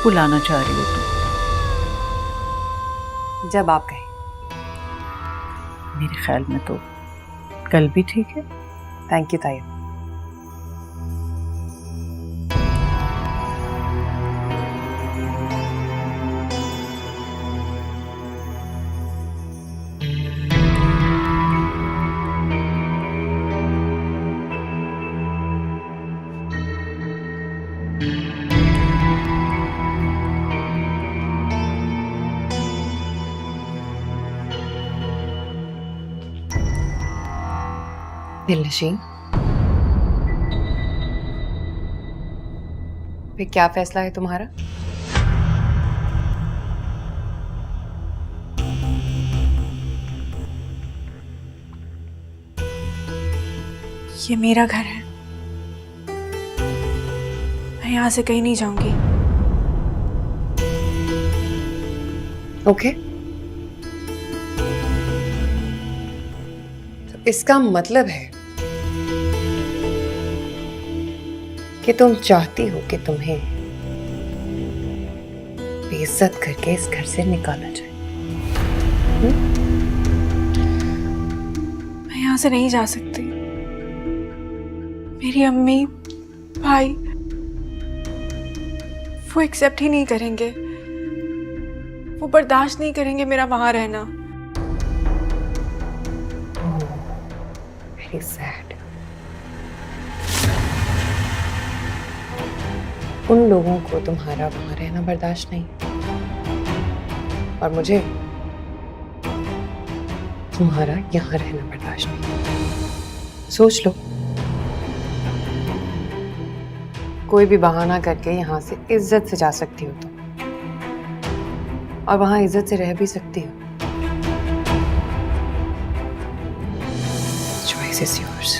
कब बुलाना चाह रही हो तुम? जब आप कहें। मेरे ख्याल में तो कल भी ठीक है। थैंक यू ताई। दिलनशीन, फिर क्या फैसला है तुम्हारा? ये मेरा घर है, मैं यहाँ से कहीं नहीं जाऊंगी। ओके, तो इसका मतलब है कि तुम चाहती हो कि तुम्हें बेइज्जत करके इस घर से निकाला जाए। मैं यहाँ से नहीं जा सकती। मेरी अम्मी, भाई वो एक्सेप्ट ही नहीं करेंगे, वो बर्दाश्त नहीं करेंगे मेरा वहां रहना। Very sad. उन लोगों को तुम्हारा वहां रहना बर्दाश्त नहीं, और मुझे तुम्हारा यहां रहना बर्दाश्त नहीं। सोच लो, कोई भी बहाना करके यहां से इज्जत से जा सकती हो तुम, और वहां इज्जत से रह भी सकती हो। Choice is yours.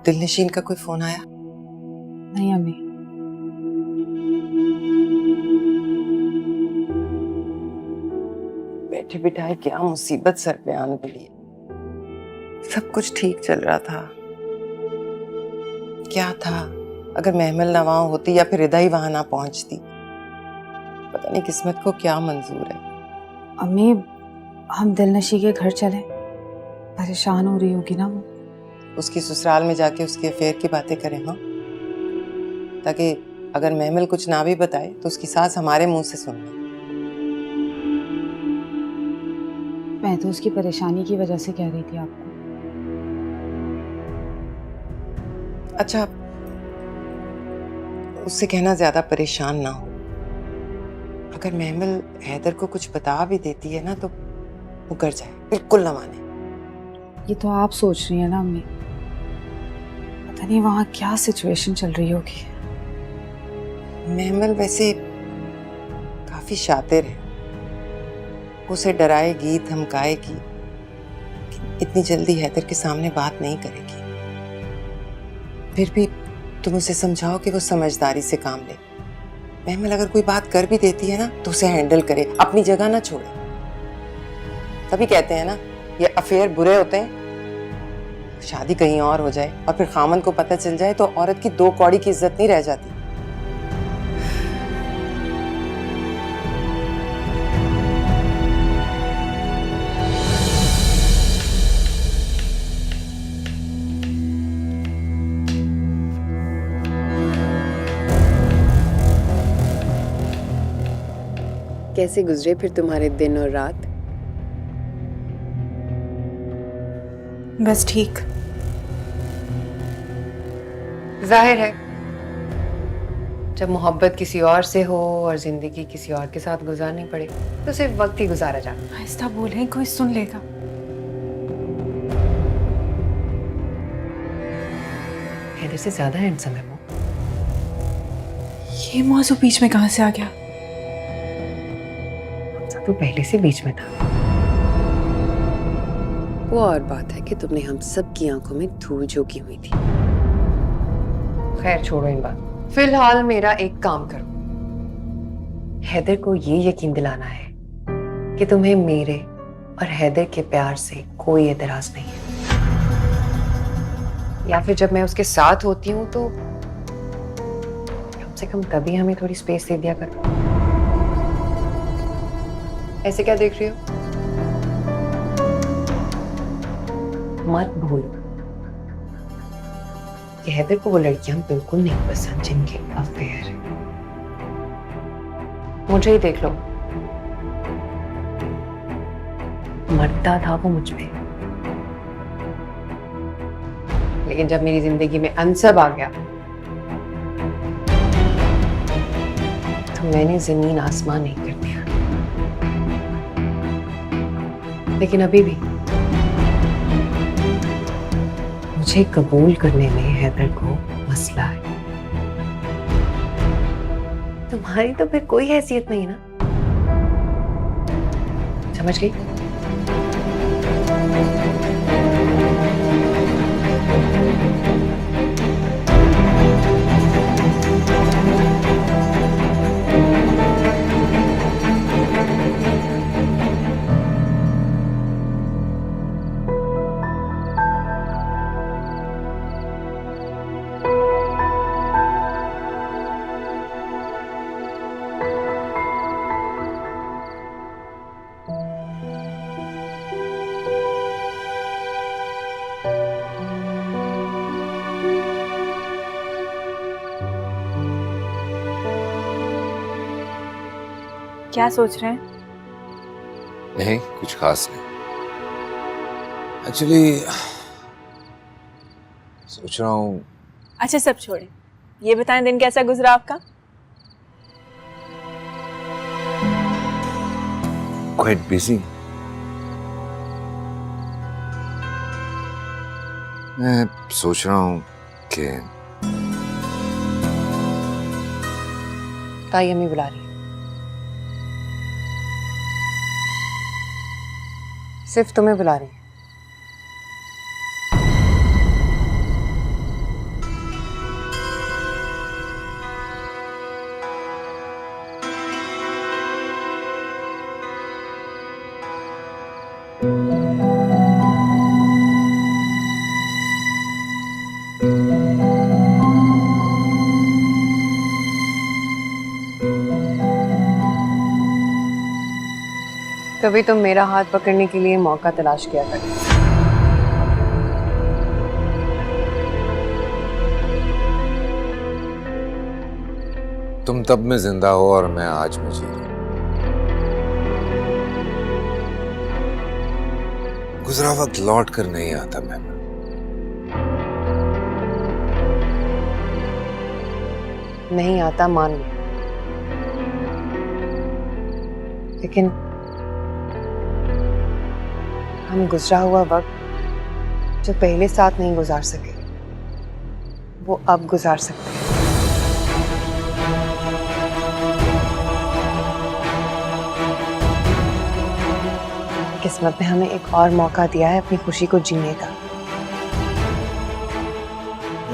दिलनशीन का कोई फोन आया? नहीं अम्मी। बैठे बिठाए क्या मुसीबत सर पे आने पड़ी। सब कुछ ठीक चल रहा था। क्या था अगर महमल ना वहां होती या फिर रिदा ही वहां ना पहुंचती। पता नहीं किस्मत को क्या मंजूर है। अम्मी, हम दिलनशी के घर चले, परेशान हो रही होगी ना वो। उसकी ससुराल में जाके उसके अफेयर की बातें करें, हाँ, ताकि अगर महमल कुछ ना भी बताए तो उसकी सास हमारे मुंह से सुन ले। मैं तो उसकी परेशानी की वजह से कह रही थी आपको। अच्छा, उससे कहना ज्यादा परेशान ना हो। अगर महमल हैदर को कुछ बता भी देती है ना तो वो कर जाए, बिल्कुल ना माने। ये तो आप सोच रही हैं ना अम्मी, पता नहीं वहां क्या सिचुएशन चल रही होगी। महमल वैसे काफी शातिर है, उसे डराएगी, धमकाएगी, इतनी जल्दी हैदर के सामने बात नहीं करेगी। फिर भी तुम उसे समझाओ कि वो समझदारी से काम ले। महमल अगर कोई बात कर भी देती है ना तो उसे हैंडल करे, अपनी जगह ना छोड़े। तभी कहते हैं ना, ये अफेयर बुरे होते हैं। शादी कहीं और हो जाए और फिर खामन को पता चल जाए तो औरत की दो कौड़ी की इज्जत नहीं रह जाती। कैसे गुजरे फिर तुम्हारे दिन और रात? बस ठीक। जाहिर है, जब मोहब्बत किसी और से हो और जिंदगी किसी और के साथ गुजारनी पड़े तो सिर्फ वक्त ही गुजारा जाता। आहिस्ता बोलें, कोई सुन लेगा। हैदर से ज्यादा हैंडसम है वो। ये मौजू बीच में कहां से आ गया? तू पहले से बीच में था। वो और बात है कि तुमने हम सब की आंखों में धूल झोंकी हुई थी। खैर छोड़ो इन बात। फिलहाल मेरा एक काम करो, हैदर को ये यकीन दिलाना है कि तुम्हें मेरे और हैदर के प्यार से कोई एतराज नहीं है, या फिर जब मैं उसके साथ होती हूँ तो कम से कम तभी हमें थोड़ी स्पेस दे दिया करो। ऐसे क्या देख रही हो? मत भूलो कि हैदर को वो लड़कियां बिल्कुल नहीं पसंद जिनके अफेयर है। मुझे ही देख लो, मरता था वो मुझ पे, लेकिन जब मेरी जिंदगी में अनसब आ गया तो मैंने जमीन आसमान नहीं कर दिया। लेकिन अभी भी मुझे कबूल करने में हैदर को मसला है। तुम्हारी तो फिर कोई हैसियत नहीं ना, समझ गई? क्या सोच रहे हैं? नहीं, कुछ खास नहीं। एक्चुअली सोच रहा हूँ। अच्छा सब छोड़ें, ये बताएं दिन कैसा गुजरा आपका? Quite busy. मैं सोच रहा हूँ कि ताई अम्मी बुला रही है। सिर्फ तुम्हें बुला रही है। तभी तुम मेरा हाथ पकड़ने के लिए मौका तलाश किया करते। तुम तब में जिंदा हो और मैं आज में जी रहा हूं। गुजरा वक्त लौट कर नहीं आता मैम। नहीं आता मान लो, लेकिन हम गुजरा हुआ वक्त जो पहले साथ नहीं गुजार सके वो अब गुजार सकते हैं। किस्मत ने हमें एक और मौका दिया है अपनी खुशी को जीने का।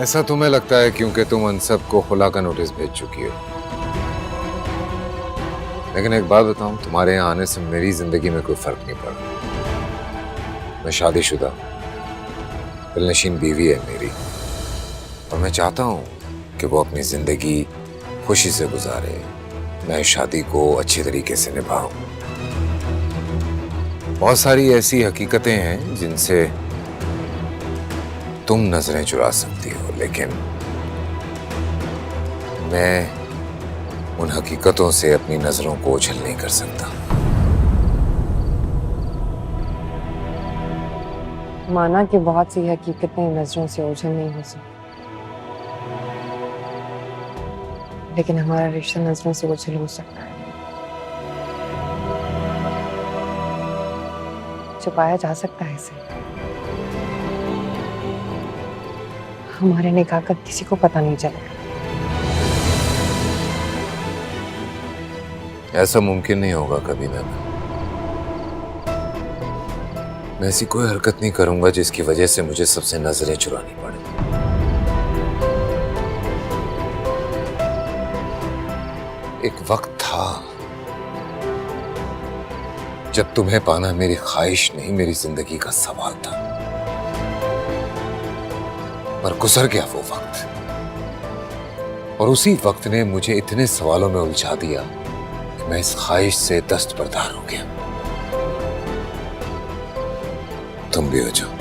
ऐसा तुम्हें लगता है क्योंकि तुम अनसब को खुला का नोटिस भेज चुकी हो। लेकिन एक बात बताऊं, तुम्हारे यहाँ आने से मेरी जिंदगी में कोई फर्क नहीं पड़ा। मैं शादीशुदा, दिलनशीन बीवी है मेरी, और मैं चाहता हूं कि वो अपनी जिंदगी खुशी से गुजारे। मैं शादी को अच्छी तरीके से निभाऊं। बहुत सारी ऐसी हकीकतें हैं जिनसे तुम नजरें चुरा सकती हो, लेकिन मैं उन हकीकतों से अपनी नजरों को ओझल नहीं कर सकता। माना कि बहुत सी हकीकतें नजरों से ओझल नहीं हो सकती, लेकिन हमारा रिश्ता नजरों से ओझल हो सकता है। छुपाया जा सकता है इसे। हमारे निकाह का किसी को पता नहीं चलेगा। ऐसा मुमकिन नहीं होगा कभी ना। मैं ऐसी कोई हरकत नहीं करूंगा जिसकी वजह से मुझे सबसे नजरें चुरानी पड़े। एक वक्त था जब तुम्हें पाना मेरी ख्वाहिश नहीं, मेरी जिंदगी का सवाल था, पर गुजर गया वो वक्त। और उसी वक्त ने मुझे इतने सवालों में उलझा दिया कि मैं इस ख्वाहिश से दस्तबरदार हो गया। तुम भी हो जाओ।